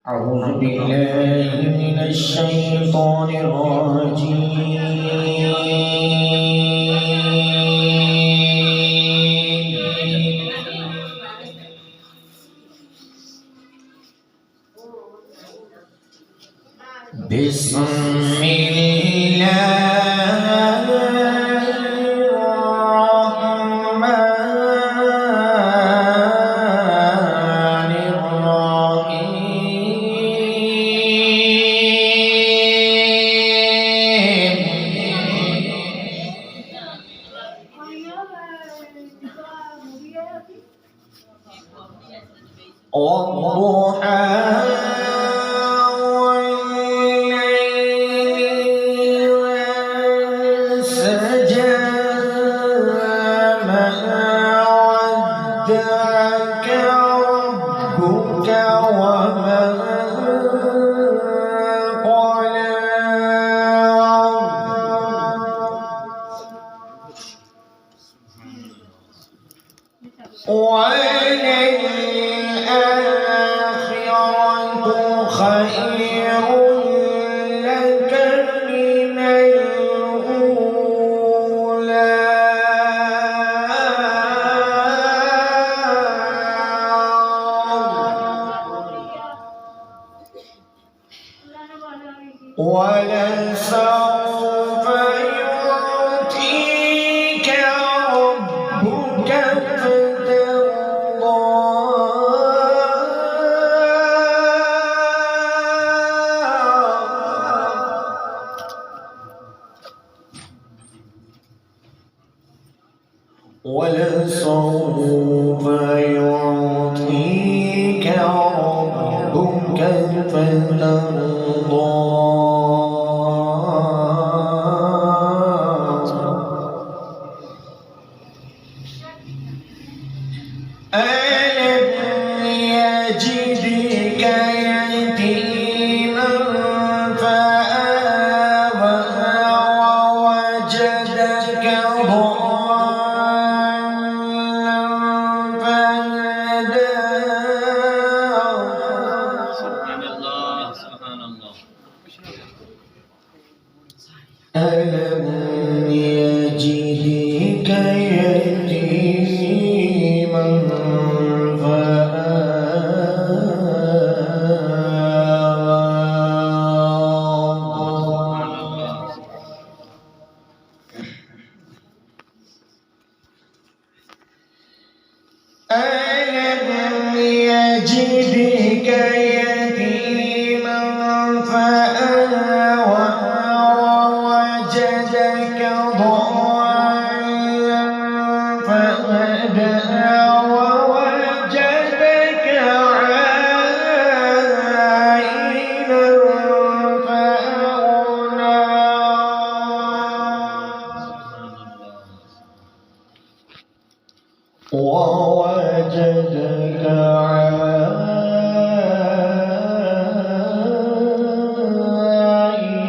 أعوذ بالله من الشيطان الرجيم. بسم الله ولسوف يعطيك ربك فترضى ولسوف يعطيك ربك فترضى ألم يجدك يتيما فآوى ووجدك ضالا فهدى سبحان الله سبحان الله ألم يجدك يتيما ألم يجدك يتيما فآوى ووجدك ضالا فهدى ووجدك عائلا فأغنى ووجدك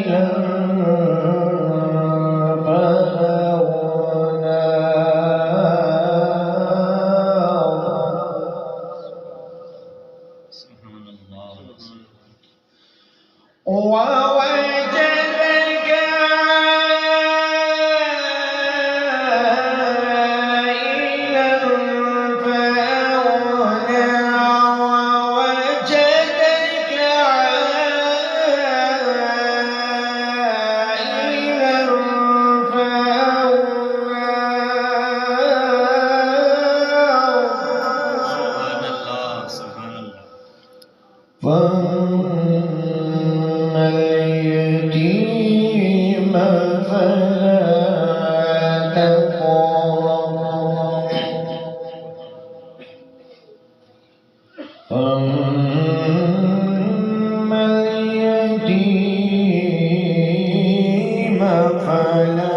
عائلا فأغنى سبحان الله ووجدك فأما اليتيم فلا تقهر أما اليتيم فلا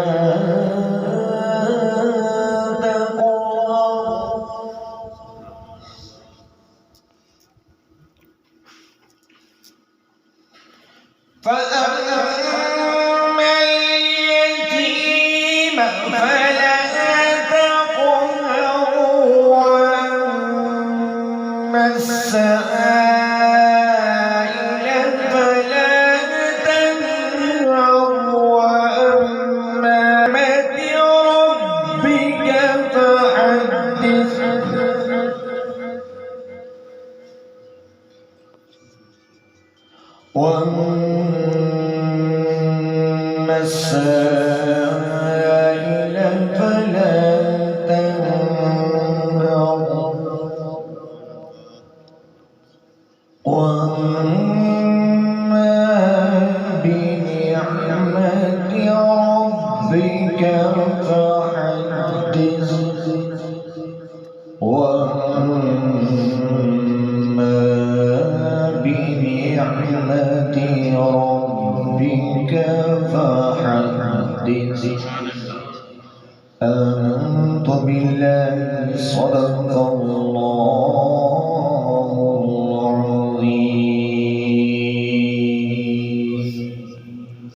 فأما اليتيم فلا تقهر وأما السائل وأما السائل فلا تنهر وأما بنعمة ربك فحدث وأما بنعمة ربك فحدث. آمنت بالله صدق